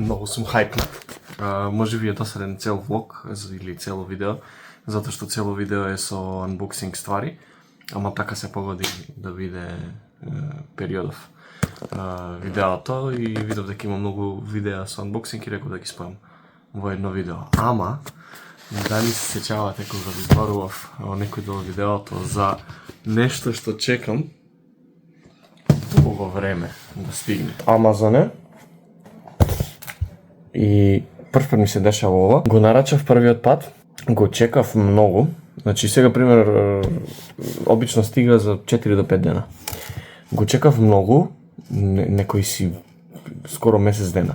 Многу сум хајпнат. Може би е досаден цел влог или цело видео, затоа што цело видео е со unboxing ствари, ама така се погоди да биде периодов видеото и видов дека има многу видеа со unboxing и реков да ги спојам во едно видео. Ама, дали се сеќавате кога ви зборував во некој дел видеото за нешто што чекам долго време да стигне. Амазоне. И прв ми се дешава ова. Го нарачав првиот пат, го чекав многу. Значи сега пример обично стига за 4 до 5 дена. Го чекав многу, некои си скоро месец дена.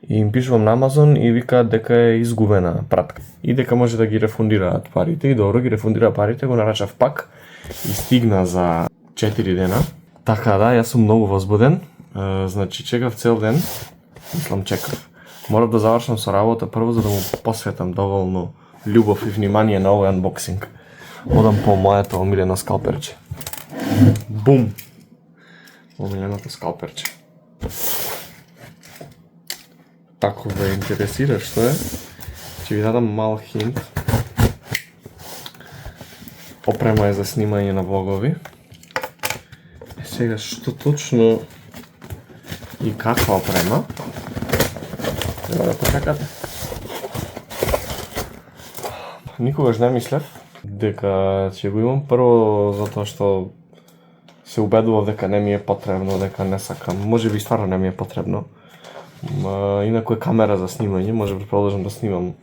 И им пишувам на Амазон и викаат дека е изгубена пратка. И дека може да ги рефундираат парите. И добро ги рефундира парите, го нарачав пак и стигна за 4 дена. Така да, јас сум многу возбуден. Значи чекав цел ден. Мислам чекав. Морав да завршам со работа прво за да му посветам доволно љубов и внимание на овој unboxing. Одам по моето омилено скалперче. Бум! Омиленото скалперче. Ако ве интересира што е, ќе ви дадам мал хинт. Опрема е за снимање на влогови. Сега што точно и каква опрема? Треба да почекате. Никогаш не мислев дека ќе го имам, прво затоа што се убедував дека не ми е потребно, дека не сакам. Може би стварно не ми е потребно. Инаку е камера за снимање, може би продолжам да снимам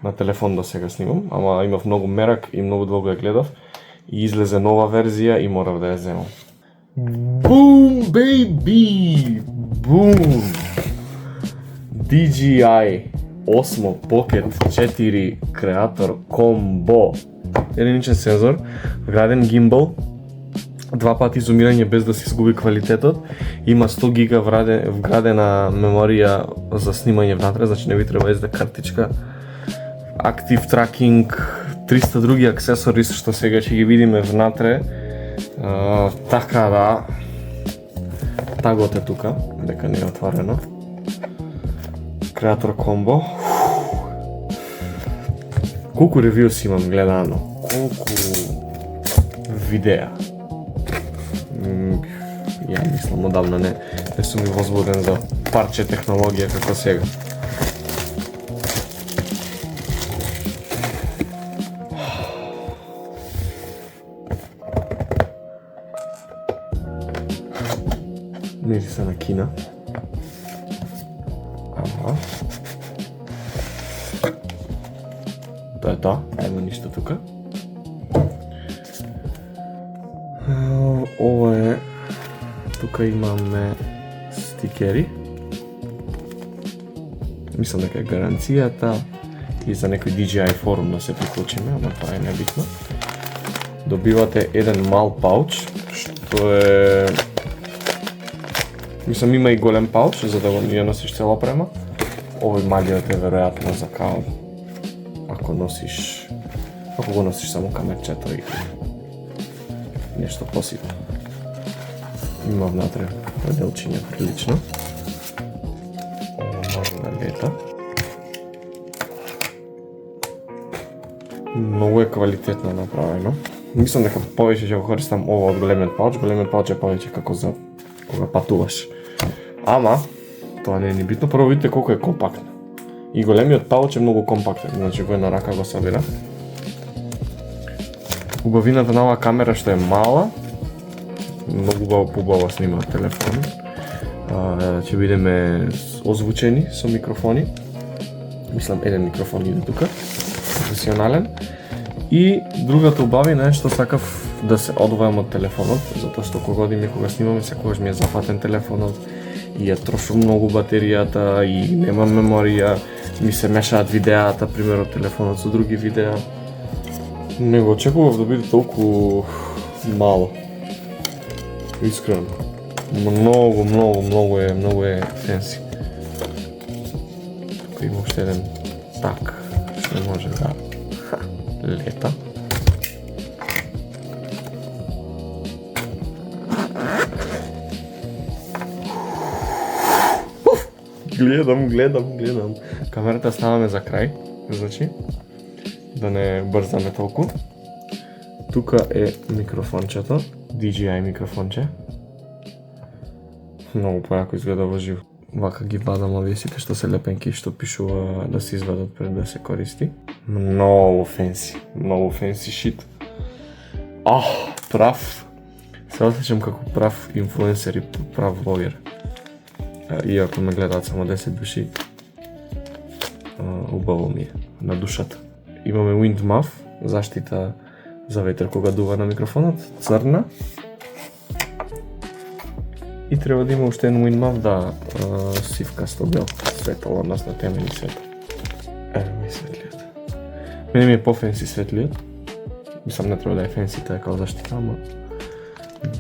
на телефон, да сега снимам, ама имав многу мерак и многу долго ја гледав и излезе нова верзија и морав да ја земам. Бум, бейби! Бум! DJI Osmo Pocket 4 Creator Combo. Единичен сензор, вграден гимбал, 2 пати зумирање без да се изгуби квалитетот, има 100 гига вградена меморија за снимање внатре, значи не ви треба SD картичка, Active Tracking, 300 други аксесори што сега ќе ги видиме внатре. Така да, тагот е тука, дека не е отворено. Creator Combo. Колку ревјус имам гледано, колку видеа. Ја мислам одавна не сум и возбуден за парче технологија како сега. Мириса на Кина. Ама. Тоа е тоа, нема ништо тука. Ова е, тука имаме стикери. Мислам дека е гаранцијата и за некој DJI форум да се приклучиме, ама тоа е небитно. Добивате еден мал пауч, што е... Мислам има и голем пауч, за да ја носиш цела опрема. Овој малиот е веројатно за као, ако го носиш само камерчето и нешто поситно. Има внатре делчиња прилично. Ова може да лета. Многу е квалитетно направено. Мислам дека повеќе ќе го користам ова од големиот пауч. Големиот пауч е повеќе како за кога патуваш. Ама, тоа не е ни битно. Прво видите колку е компактно. И големиот пауч е многу компактен, значи во една рака го собира. Убавината на оваа камера што е мала, многу убаво снима телефон. Ќе бидеме озвучени со микрофони. Мислам еден микрофон иде тука, професионален. И другата убавина е што сакав да се одвојам од телефонот, затоа што кога одиме кога снимаме секогаш ми е зафатен телефонот и ја трошам многу батеријата и немам меморија, ми се мешаат видеата, пример од телефонот со други видеа. Не го очекував да биде толку мало. Искрено. Многу е фенси. Тука има уште еден так, што може да лета. Гледам. Камерата ставаме за крај, значи, да не брзаме толку. Тука е микрофончето, DJI микрофонче. Многу појако изгледа во живо. Вака ги вадам овие сите што се лепенки што пишува да се извадат пред да се користи. Многу фенси shit. Прав. Се осеќам како прав инфлуенсер и прав блогер. Иако ме гледаат само 10 души, убаво ми е на душата. Имаме Wind Muff, заштита за ветер кога дува на микрофонот, црна. И треба да има уште еден Wind Muff, да, сивкасто бел светло, односно темени светло. Ево ми светлиот. Мене ми е по-фенси светлиот. Мислам не треба да е фенси, таа е као заштита, ама...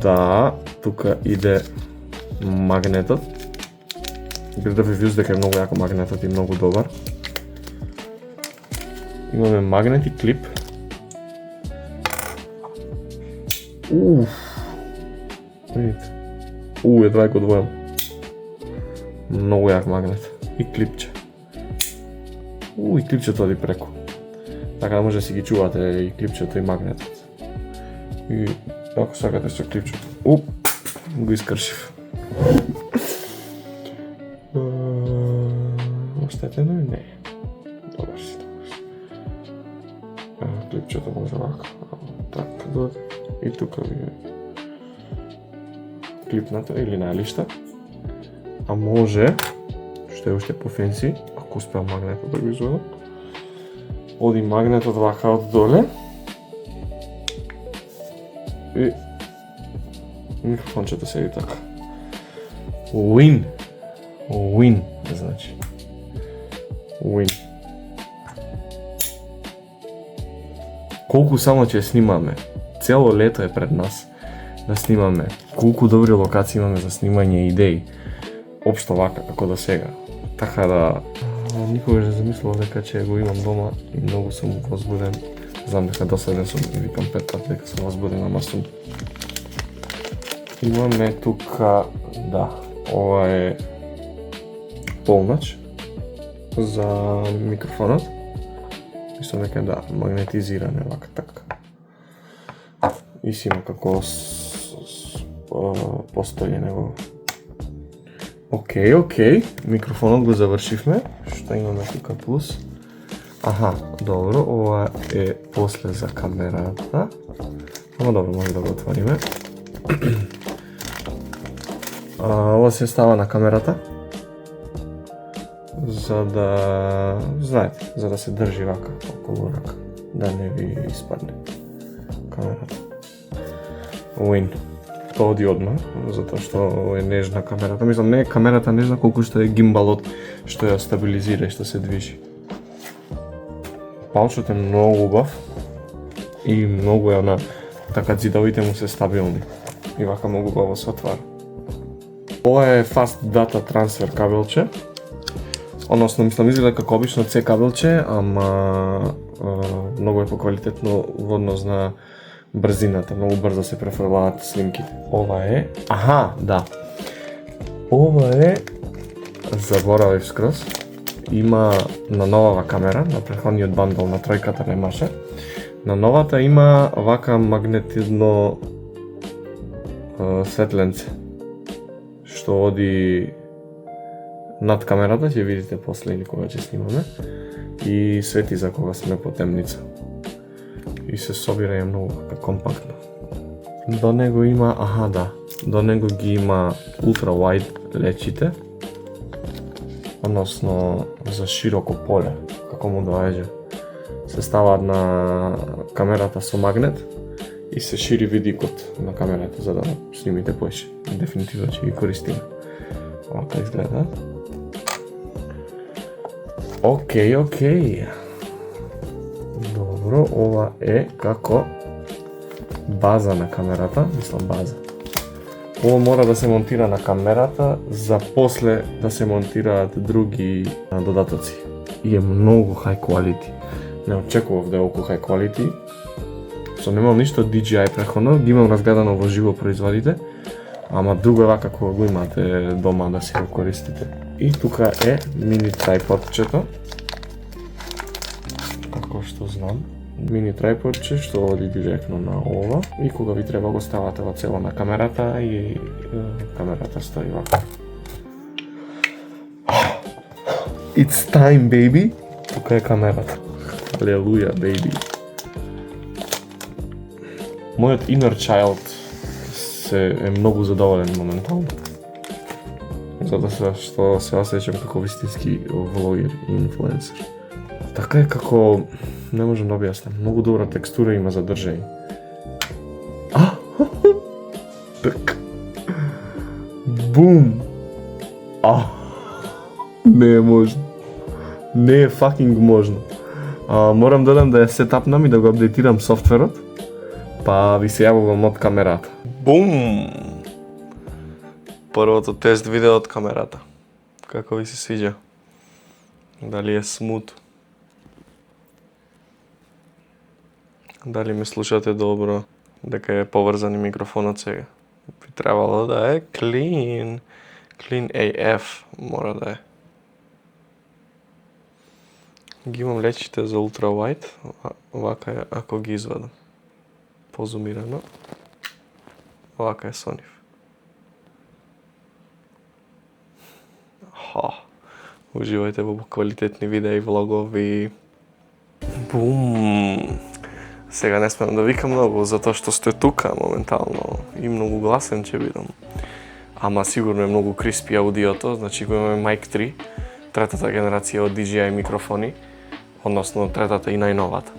Да, тука иде магнетот. Гледа ви виус дека е многу јако магнетот и многу добар. Имаме магнет и клип. Видите. Едва го одвојам. Многу јак магнет. И клипче. И клипчето оди преку. Така да може да си ги чувате и клипчето и магнетот. И ако сакате со клипчето. Го искршив. Оштетено и не. Добар си. Клипчето може вака. Така дојде. И тука ви е клипната или најлишта. А може, што е уште по-фенси, ако успеа магнетот да го извадам, оди магнетот вака од доле и микрофончето седи така. Win, значи. Win. Колку само ќе снимаме, цело лето е пред нас да снимаме, колку добри локации имаме за снимање идеи, општо вака како до сега. Така да, никогаш не замислував дека ќе го имам дома и многу сум возбуден. Знам дека досаден сум и викам 5 пат дека сум возбуден, ама сум. Имаме тука, да, ова е полнач за микрофонот. Мислам дека да, магнетизиране вака така. И си има како постоје него. Океј, микрофонот го завршивме. Што имаме тука плюс? Аха, добро, ова е после за камерата. Ама добро, може да го отвориме. Ова се става на камерата. За да, знаете, за да се држи вака околу рака, да не ви испадне камерата. Win. Тоа оди одма, затоа што е нежна камерата. Мислам, не е камерата нежна колку што е гимбалот што ја стабилизира и што се движи. Палчот е многу убав и многу е на така ѕидовите му се стабилни. И вака многу убаво се отвара. Ова е Fast Data Transfer кабелче. Односно, мислам, изгледа како обично C кабелче, ама многу е поквалитетно во однос на брзината, многу брзо се префрлаат снимките. Ова е... Аха, да. Ова е... Заборавив скроз. Има на новава камера, на претходниот бандал на тројката немаше. На новата има вака магнетизно светленце, што оди над камерата, ќе видите после или кога ќе снимаме, и свети за кога сме по темница. И се собира е многу компактно. До него има, аха да, до него ги има ultra wide лечите, односно за широко поле, како му доаѓа. Се ставаат на камерата со магнет и се шири видикот на камерата за да снимите поише. Дефинитивно ќе ги користиме. Овака изгледа. Океј. Добро, ова е како база на камерата, мислам база. Ова мора да се монтира на камерата за после да се монтираат други додатоци. И е многу high quality. Не очекував да е околу high quality. Со немал ништо DJI преходно, ги имам разгледано во живо производите, ама друго е вака кога го имате дома да си го користите. И тука е мини трајподчето. Како што знам. Мини трајподче што оди директно на ова. И кога ви треба го ставате во цело на камерата и камерата стои вака. It's time, baby! Тука е камерата. Алелуја, baby! Мојот inner child е многу задоволен моментално. Затоа што се осеќам како вистински влогер и инфлуенсер. Така е како не можам да објаснам. Многу добра текстура има за држење. Так. Бум. Не е можно. Не е fucking можно. Морам да дадам да ја сетапнам и да го апдейтирам софтверот. Па ви се јавувам од камерата. Бум! Првото тест видео од камерата. Како ви се свиѓа? Дали е смут? Дали ме слушате добро? Дека е поврзан и микрофонот сега? Би требало да е clean. Clean AF мора да е. Ги имам лечите за ultra wide. Вака е ако ги извадам. Позумирано. Вака е со нив. Уживајте во квалитетни видеа и влогови. Бум! Сега не смеам да викам многу, затоа што сте тука моментално и многу гласен ќе бидам. Ама сигурно е многу криспи аудиото, значи го имаме Mic 3, третата генерација од DJI микрофони, односно третата и најновата.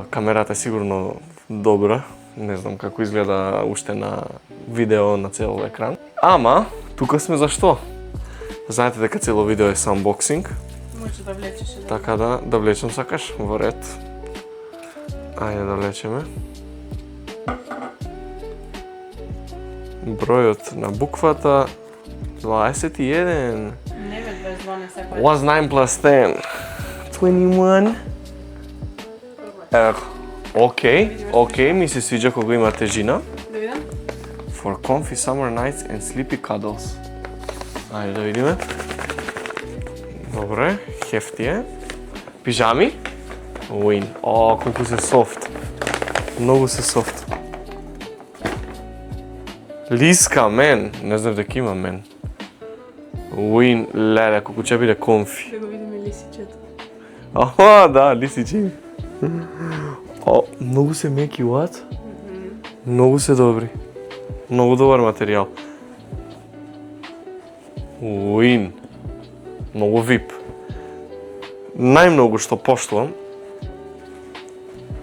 Камерата е сигурно добра, не знам како изгледа уште на видео на цел екран. Ама, тука сме за што? Знаете дека цело видео е unboxing. Може да влечеш. Така да влечем сакаш во ред. Ајде да влечеме. Бројот на буквата 21. Не бе 22 не секој. What's 9 plus 10? 21. Окей, ми се свиѓа кога има тежина. Да видам. For comfy summer nights and sleepy cuddles. Ајде да видиме. Добре, хефти е. Пижами? Уин. Колку се софт. Многу се софт. Лиска, мен. Не знам дека има мен. Уин, леле, колку ќе биде комфи. Да го видиме лисичето. Да, лисичи. Многу се меки, what? Многу се добри. Многу добар материјал. Уин. Многу VIP. Најмногу што поштувам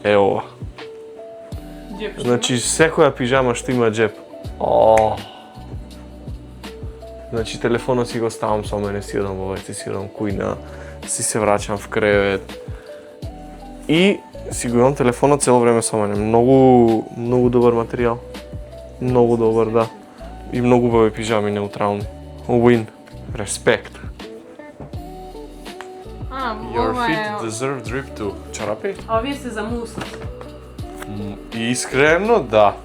е ова. Џеп. Значи, секоја пижама што има џеп. Значи, телефонот си го ставам со мене, си одам во вајце, си одам кујна, си се враќам в кревет. И си го имам телефонот цело време со мене. Многу добар материјал. Многу добар, да. И многу убави пижами, неутрални. Win. Респект. Your feet deserve drip too. Чарапи? Овие се за мусот. Искрено, да.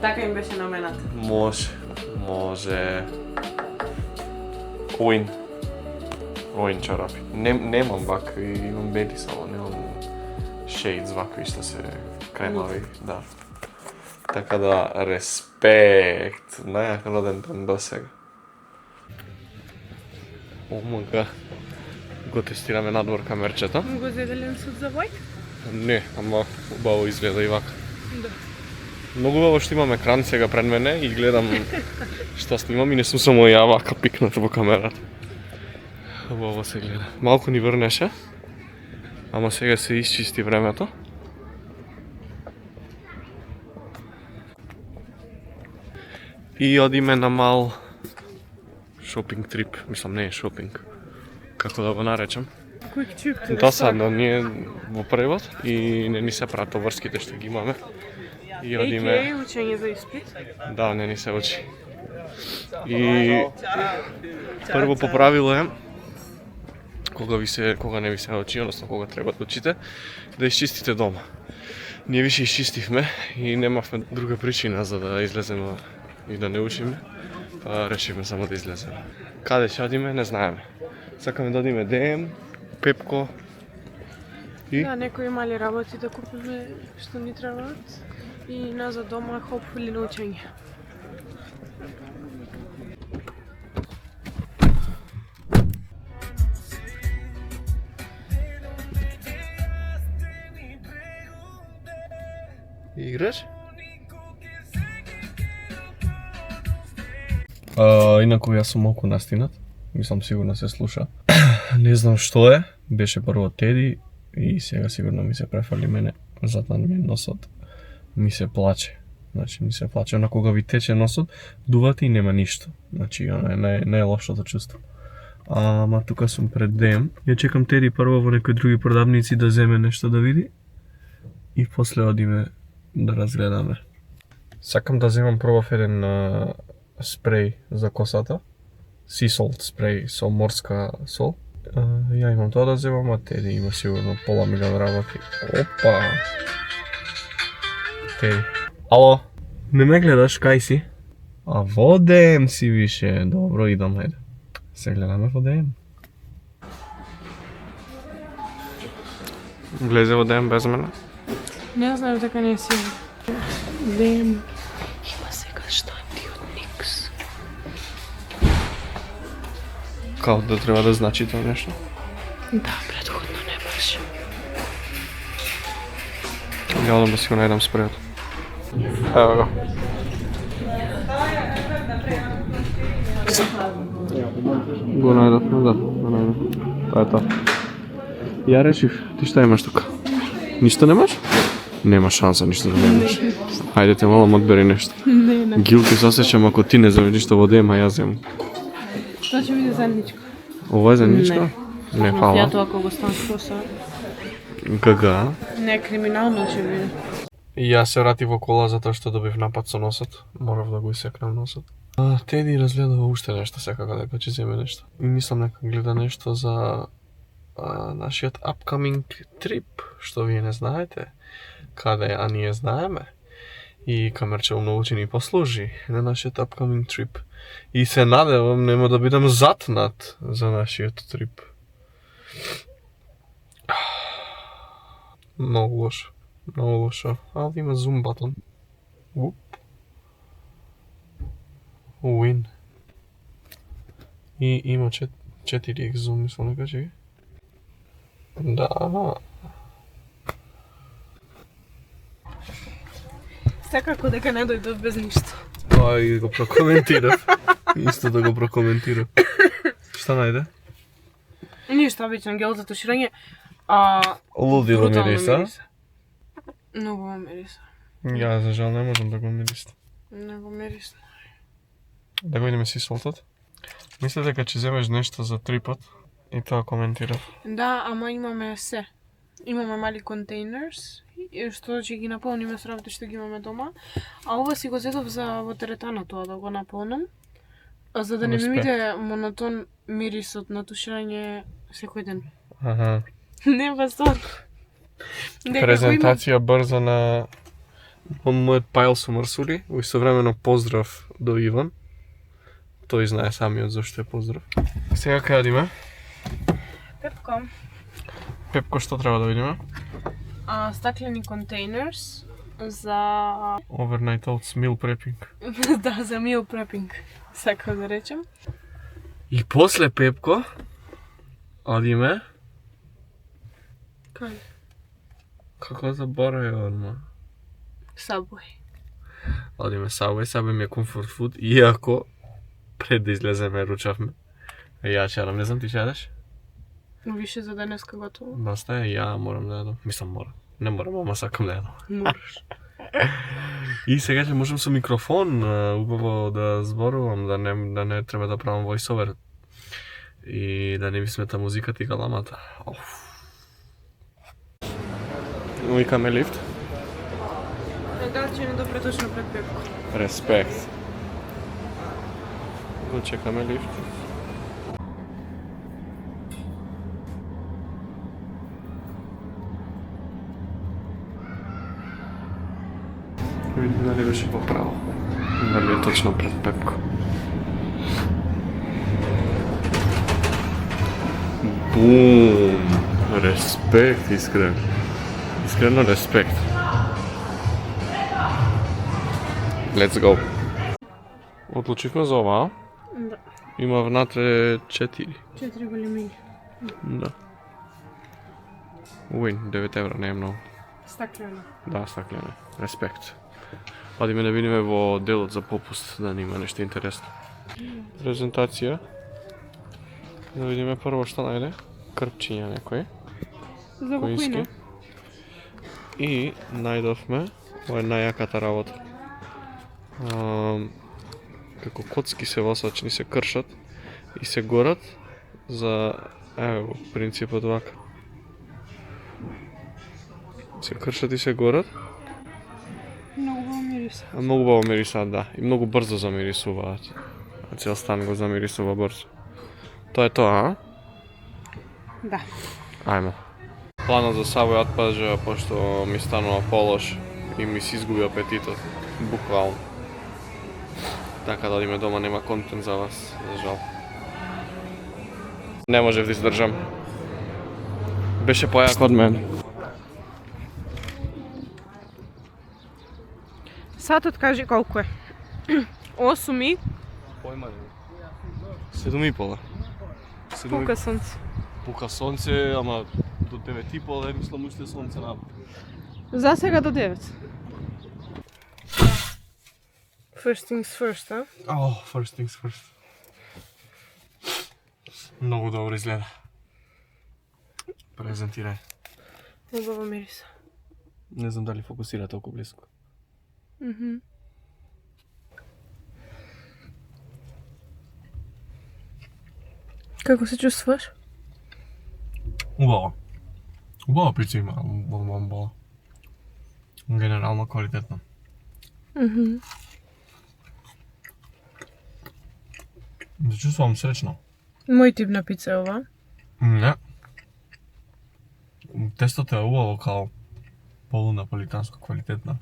Така им беше намената. Може. Win чарапи. Немам вакви, имам бели само, немам shades вакви што се кремави, да. Така да, респект. Најак роден ден до сега. Омага. Го тестираме надвор камерчето. Го зеделен суд за војк? Не, ама убаво изгледа и вака. Да. Многу убаво што имам екран сега пред мене и гледам што снимам и не сум само ја вака пикнат во камерата. Убаво се гледа. Малку ни врнеше, ама сега се исчисти времето. И одиме на мал шопинг трип, мислам не е шопинг, како да го наречам. Quick trip. Досадно ние во превод и не ни се прават врските што ги имаме. И одиме... AKA учење за испит. Да, не ни се учи. И прво по правило е кога не ви се учи, односно кога треба да учите, да изчистите дома. Ние више изчистивме и немавме друга причина за да излеземе и да не учиме, па решивме само да излеземе. Каде ќе одиме, не знаеме. Сакаме да одиме ДМ, Пепко и... Да, некои мали работи да купиме што ни требаат и назад дома hopefully на учење. Играш? Инаку јас сум малку настинат. Мислам сигурно се слуша. Не знам што е. Беше прво Теди и сега сигурно ми се префали мене. Затоа ми носот ми се плаче. Значи ми се плаче. Она кога ви тече носот, дувате и нема ништо. Значи не е лошото чувство. Ама тука сум пред ДМ. Ја чекам Теди прво во некои други продавници да земе нешто да види. И после одиме да разгледаме. Сакам да земам пробав еден спреј за косата. Sea salt спреј со морска сол. Ја имам тоа да земам, а Теди има сигурно пола милион работи. Опа! Теди. Ало? Не ме гледаш, кај си? А во ДМ си више. Добро, идам, најде. Се гледаме во ДМ. Влезе во ДМ без мене? Не знам дека не си. ДМ. Има сега штанди од Никс. Као да треба да значи тоа нешто? Да, предходно не беше. Ја одам да си го најдам спрејот. Ево го. Го најдовме, да, го најдовме. Тоа е тоа. Ја решив, ти што имаш тука? Ништо немаш? Нема шанса ништо да немаш. Хајде те малам одбери нешто. Не. Гилти се осеќам ако ти не земеш ништо во ДМ, а јас земам. Тоа ќе биде заедничко. Ова е заедничко? Не, фала. Мафијато ако го станство со... ГГ. Не, криминално ќе биде. И јас се вратив во кола затоа што добив напад со носот. Морав да го исекнам носот. Теди разгледава уште нешто, секако дека ќе земе нешто. И мислам дека гледа нешто за нашиот upcoming трип, што вие не знаете, каде, а ние знаеме. И камерчево многу ќе ни послужи на нашиот upcoming трип. И се надевам нема да бидам затнат за нашиот трип. Многу лошо. Многу лошо. Али има zoom button. Win. И има 4x zoom, мислам дека ќе ги. Да. Секако дека не дојдов без ништо. Тоа и го прокоментирав. Исто да го прокоментирав. Шта најде? Ништо, обично гел за туширање. Лудило брутално мириса. Многу мириса. Ја за жал не можам да го мирисам. Многу мириса. Да го видиме си солтот. Мисле дека ќе земеш нешто за трипот и тоа коментирав. Да, ама имаме се. Имаме мали контейнерс, што ќе ги наполниме со работи што ги имаме дома. А ова си го зедов за во теретана тоа да го наполнам. За да не ми биде монотон мирисот на туширање секој ден. Аха. Не, па стварно. Презентација брза на мојот пајл со марсули. Истовремено поздрав до Иван. Тој знае самиот зашто е поздрав. Сега кај одиме? Пепко. Пепко, што треба да видиме? Стаклени контейнерс за... Overnight oats meal prepping. Да, за meal prepping, сакам да речем. И после Пепко одиме... Кај? Како заборај одма? Subway. Одиме Subway ми е comfort food, иако пред да излеземе ручавме. Ја чарам, не знам ти чараш? Више за денеска готово. Баста е, ја морам да јадам. Мислам морам. Не морам, ама сакам да јадам. Мораш. И сега ќе можам со микрофон убаво да зборувам, да не треба да правам voiceover. И да не ми смета музиката и галамата. Викаме лифт. Да, ќе ни допре точно пред Пепко. Респект. Го чекаме лифт. Види дали беше поправо. Дали е точно пред Пепко. Бум! Респект, искрен. Искрено респект. Let's go. Одлучивме за ова. Да. Има внатре 4. 4 големи. Да. Уин, 9 евра, не е многу. Стаклено. Да, стаклено. Респект. Одиме да видиме во делот за попуст, да нема нешто интересно. Презентација. Да видиме прво што најде. Крпчиња некој. За Коински. бокуина. И најдовме, ова е најаката работа. Како коцки се восачни се кршат и се горат за, ево, принципот вака. Се кршат и се горат. Многу убаво мириса. А многу убаво мирисаат, да. И многу брзо замирисуваат. А цел стан го замирисува брзо. Тоа е тоа, а? Да. Ајмо. Планот за Савој отпаѓа, пошто ми станува полош и ми се изгуби апетитот. Буквално. Така да одиме дома, нема контент за вас, за жал. Не можев да издржам. Беше појак од мен. Сатот кажи колку е. 8 и Појма ли? 7,5. пука сонце. Пука сонце, ама до 9,5 мислам уште сонце на. За сега до 9. First things first, а? Oh, first things first. Многу добро изгледа. Презентирај. Убаво мириса. Не знам дали фокусира толку близко. Како се чувствуваш? Убаво. Убава пица има, убаво. Генерално квалитетно. Се чувствувам сречно. Мој тип на пица е ова. Не. Тестото е убаво као полунаполитанско квалитетно.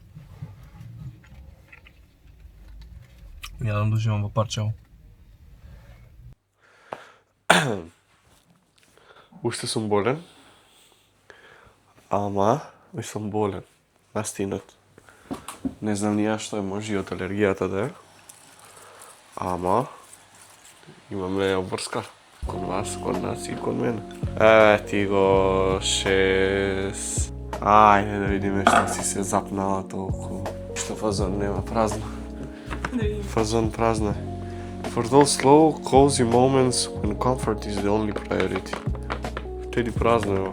Јадам да уживам во парчево. Уште сум болен. Ама, уште сум болен. Настинот. Не знам ни ја што е, може и од алергијата да е. Ама, имаме обврска. Кон вас, кон нас и кон мене. Ти го 6. Ајде да видиме што си се запнала толку. Што фазон нема, празно. Фазон празно е. For those slow, cozy moments when comfort is the only priority. Втеди празно е ова.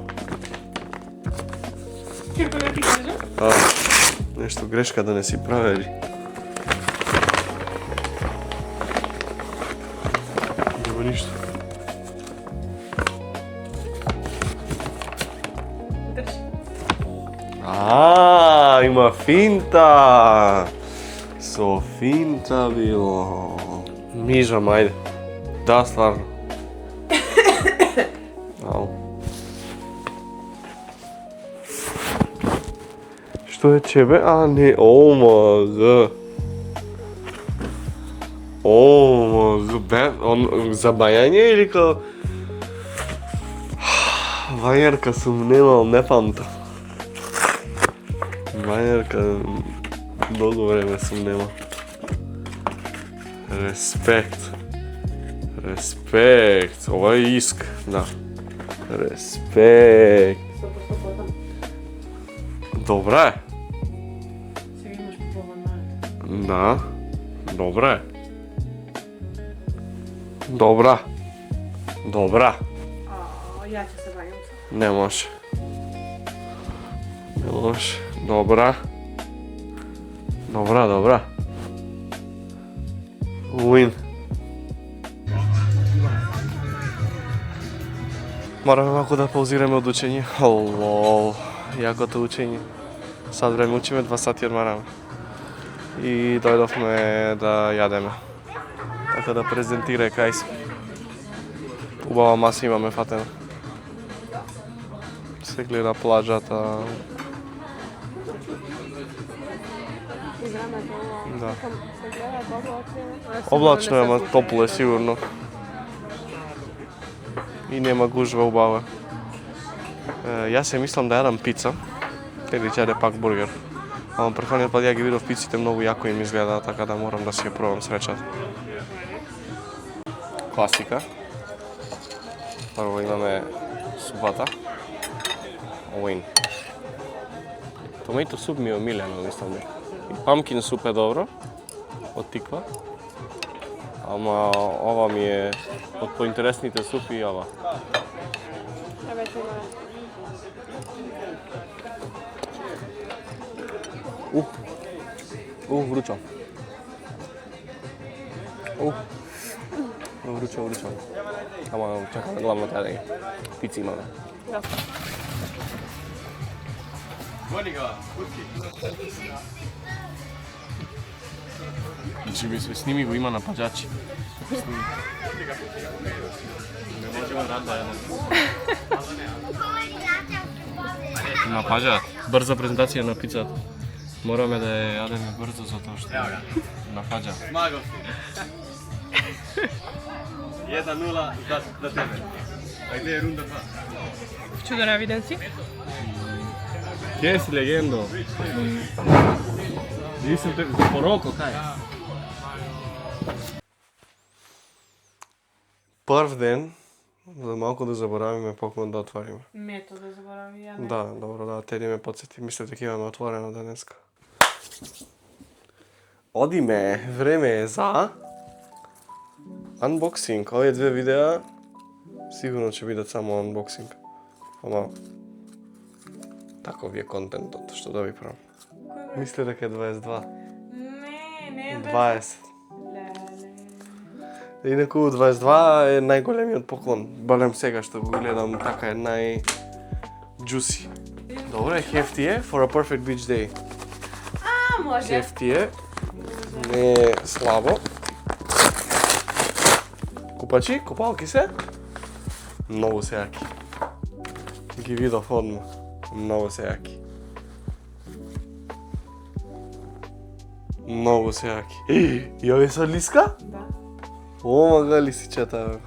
Како не ти кажа? Нешто грешка да не си правели. Нема ништо. Има финта! Со финта било. Мижам, ајде. Да, стварно. Ау. Што е чебе? А, не, омаг. За бајање или као... Вајерка сум немал, не памтам. Вајерка... Долго време сум немал. Респект. Респект. Ова е иск, да. Респект. Добра е. Сега имаш попована. Да. Добра е. Добра. Добра. Ја ќе се бајам се. Не може. Не може. Добра. Добра, добра. Уин. Мораме малку да паузираме од учење. Лол, јакото учење. Сад време учиме, 2 сати одмараме. И дојдовме да јадеме. Така да презентирај кај сме. Убава маса имаме фатено. Се гледа плажата. Да. Облачно е, ама топло е сигурно. и нема гужва убава. Јас се мислам да јадам пица, или ќе јаде пак бургер. Ама претходниот пат ја ги видов пиците многу јако им изгледа, така да морам да си ја пробам среќата. Класика. Прво имаме супата. Уин. Томато суп ми е омилено, мислам. И памкин суп е добро, од тиква. Ама ова ми е од поинтересните супи и ова. Вруча. Вруча. Ама чакаме главното јадење. Пици имаме. Значи ми се сними го има на паџачи. Не можеме рад да јадем. На паџа, брза презентација на пицата. Мораме да ја јадеме брзо затоа што на паџа. 1-0 за тебе. Ајде е рунда 2. Чудена виден си? Ке си легендо? Нисам те за пороко, кај? Прв ден, за малку да заборавиме поклон да отвориме. Мето да заборави, ја не. Да, добро, да, Теди ме подсети. Мислев дека имаме отворено денеска. Одиме, време е за unboxing. Овие две видеа сигурно ќе бидат само unboxing. Ама таков е контентот што да ви правам. Мисле дека е 22. Не, 20. Инаку 22 е најголемиот поклон. Барем сега што го гледам, така е juicy. Добре, хефти е for a perfect beach day. Може. Хефти е. Не е слабо. Купачи, купалки се. Многу се јаки. Ги видов одма. Многу се јаки. Многу се јаки. И овие со лиска? Да. Омага лисичата.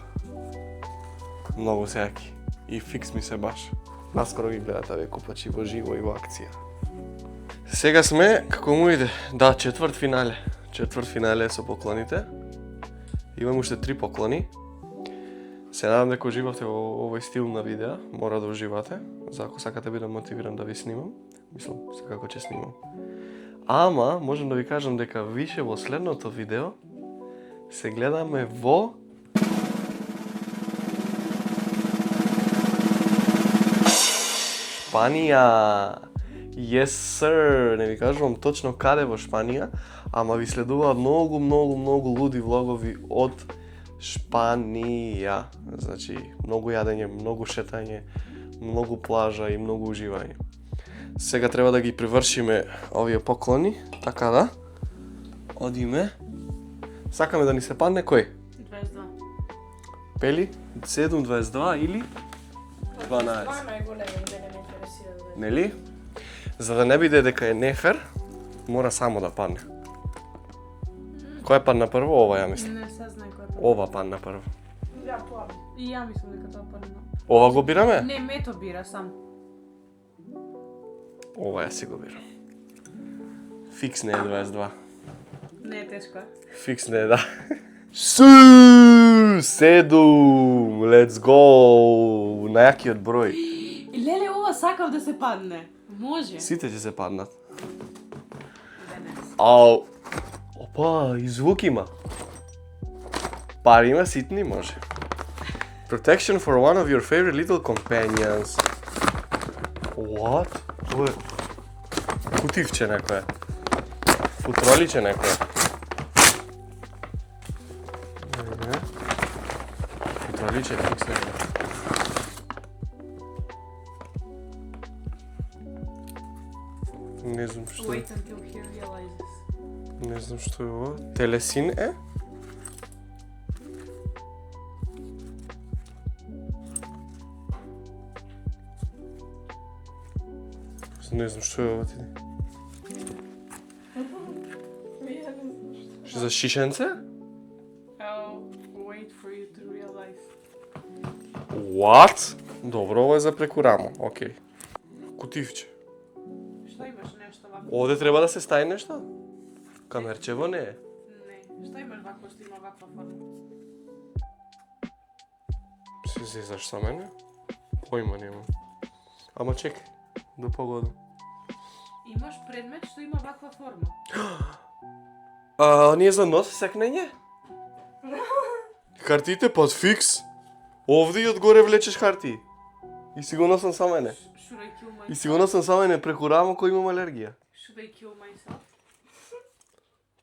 Многу се јаки. И фикс ми се баш. Наскоро ги гледат овие купачи во живо и во акција. Сега сме, како му иде? Да, четврт финале со поклоните. Имам уште 3 поклони. Се надам дека уживавте во овој стил на видеа. Мора да уживате. За ако сакате бидам мотивиран да ви снимам. Мислам, секако ќе снимам. Ама, можам да ви кажам дека више во следното видео се гледаме во Шпанија. Yes sir, не ви кажувам точно каде во Шпанија, ама ви следуваат многу луди влогови од Шпанија. Значи, многу јадење, многу шетање, многу плажа и многу уживање. Сега треба да ги привршиме овие поклони, така да одиме. Сакаме да ни се падне кој? 22. Пели? 7, 22 или 12? Това најголеми да не ме интересира. Нели? За да не биде дека е нефер, мора само да падне. Кој падна прво? Ова ја мислам. Не се знае кој е. Ова падна прво. Ја тоа. И ја мислам дека тоа падна. Ова го бираме? Не, мето бира сам. Ова ја си го бирам. Фикс не е 22. Не е тешко. Фикс не е, да. 7! Let's go! Најакиот број. Леле, ова сакав да се падне. Може. Сите ќе се паднат. Денес. Ау! Опа, и звук има. Пари има, ситни може. Protection for one of your favorite little companions. What? Ова е кутивче некое. Футроличе некое. Футроличе, фикс некое. Не знам што е. Wait until he realizes. Не знам што е ова. Телесин е? Не знам што е ова ти. Што за шишенце? I'll wait for you to realize. What? Добро, ова е за преку рамо, окей. Кутивче. Што имаш нешто вако? Овде треба да се стави нешто? Камерчево не е. Не. Што имаш вако што има ваква форма? Се зезаш со мене? Појма немам. Ама чекај, да погодам. Имаш предмет што има ваква форма. Ние за нос секнење? Хартиите под фикс. Овде и одгоре влечеш хартии. И сигурно сум со мене. Should I kill myself? И сигурно сум со мене преку рамо кој имам алергија. Should I kill myself?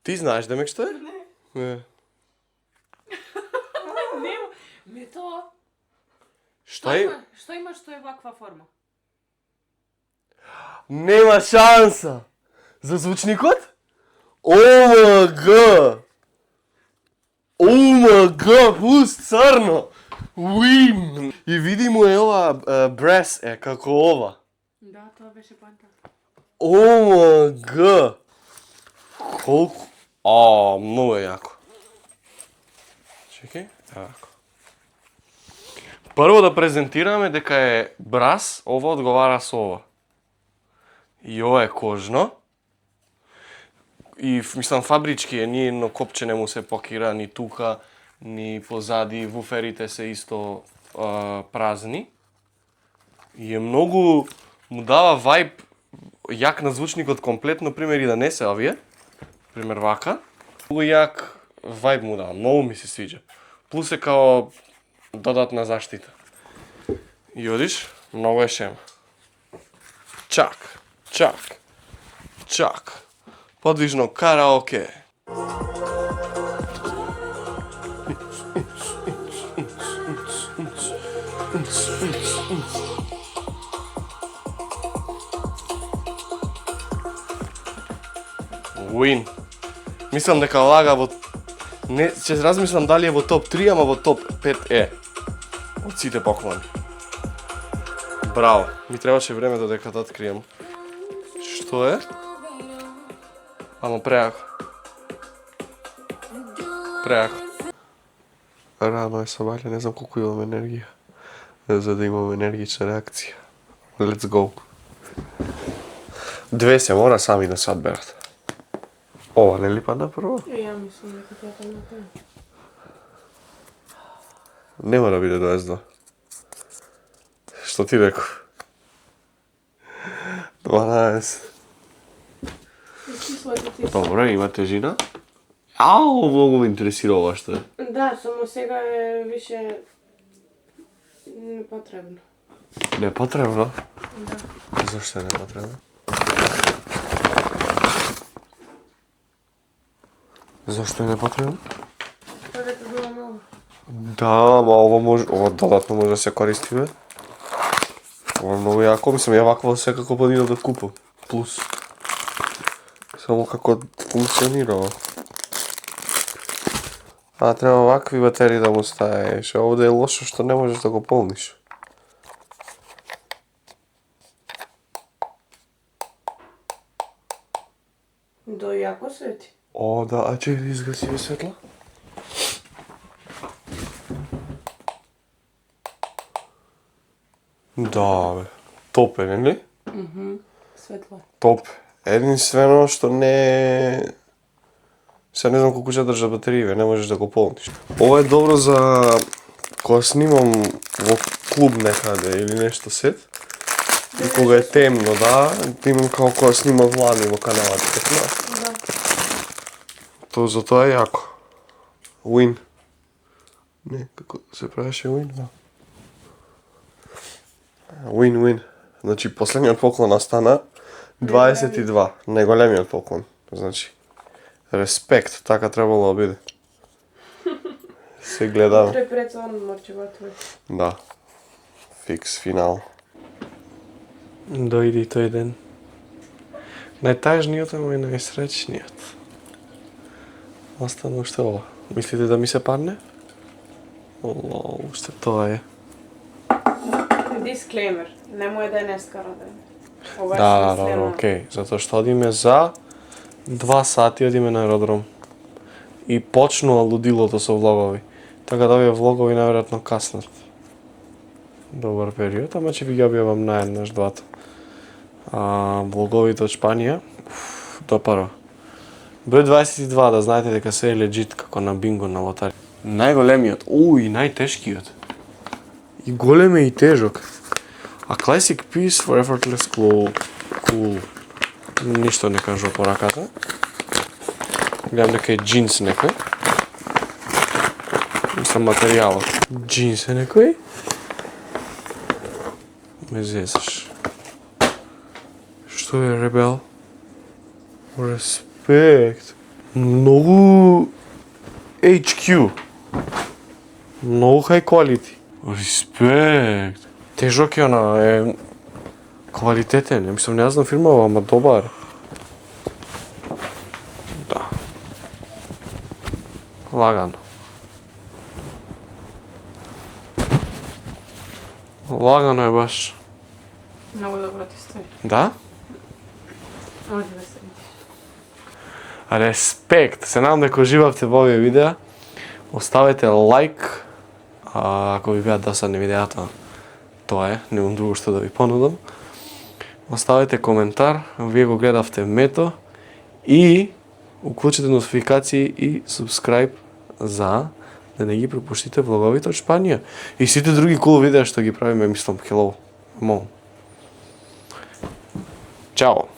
Ти знаеш демек што е? Не. Нема. Мето. Што е? Што има што е ваква форма? Нема шанса. За звучникот? ОМГ! ОМГ, пуст црно! Уим! И види му е ова брес е како ова. Да, тоа беше поента. ОМГ! Колку? Многу е јако. Чекај, така. Прво да презентираме дека е брас, ова одговара со ова. И ова е кожно. И мислам фабрички е, ни едно копче не му се покира ни тука, ни позади, вуферите се исто празни. И е многу, му дава вајб јак на звучникот комплетно, пример и да не се овие. Пример вака. Многу јак вајб му дава, многу ми се свиѓа. Плюс е као додатна заштита. И одиш, многу е шема. Чак, чак, чак. Подвижно караоке. Win. Мислам дека лага во... Не, ќе размислам дали е во топ 3, ама во топ 5 е. Од сите поклони. Браво. Ми требаше време додека да открием. Што е? Ама преако. Преако. Рано е собаља, не знам колку имам енергија. За да имам енергична реакција. Let's go. Две се мора сами да се одберат. Ова не ли падна прво? Ја мислам дека тоа падна тоа. Нема да биде 22. Што ти реков? 12. Добро, има тежина. Ау, многу ме интересира ова што е. Да, само сега е више непотребно. Непотребно? Да. Зашто е непотребно? Зашто е непотребно? Тоа дека било многу. Да, ама ова додатно може да се користи, бе. Ова е многу јако, мислам, ја вакво секако планирам да купам. Плюс. Само како функционира ова. Треба вакви батерии да му ставиш. Овде е лошо што не можеш да го полниш. До јако свети. О, да, а чекай да изгасиме светла? Да, бе. Топ е, нели? Светло. Топ. Единствено што не... Сега не знам колку ќе држа батерије, не можеш да го полниш. Ова е добро за кога снимам во клуб некаде или нешто сет. И кога е темно, да, имам како кога снимам влани во каналата, така да. Тоа за тоа е јако. Win. Не, како се правеше win, да. Win. Значи, последниот поклон стана 22, најголемиот поклон. Значи, респект, така требало да биде. Се гледам. Тој пред сон морче готови. Да. Фикс, финал. Дојди тој ден. Најтажниот, ама и најсречниот. Остана уште ова. Мислите да ми се падне? Лол, уште тоа е. Дисклеймер, немој да е неска роден. Ова е Да, смислено. добро, окей. Затоа што одиме за 2 сати одиме на аеродром. И почнува лудилото со влогови. Така да овие влогови најверојатно каснат. добар период, ама ќе ви ги објавам наеднаш двата. Влоговите од Шпанија, допаро. Број 22, да знаете дека се е легит како на бинго на лотари. Најголемиот, и најтешкиот. И голем е и тежок. A classic piece for effortless cool. Ништо не кажу по раката. Гледам дека е джинс некој. Мислам материјалот. Джинс е некој. Ме зесаш. Што е, ребел? Респект. Многу HQ. Многу high quality. Респект. Тежок е е квалитетен. Мислам, не знам фирмава, ама добар. Да. Лагано. Лагано е баш. Много добро ти стои. Да? Може да се видиш. Респект! Се надам дека уживавте во овие видеа. Оставете лайк. Ако ви беа досадни видеата, тоа е, немам друго што да ви понудам. Оставете коментар, вие го гледавте Мето и уклучите нотификации и subscribe за да не ги пропуштите влоговите од Шпанија. И сите други cool видеа што ги правиме, мислам, hello, мол. Чао!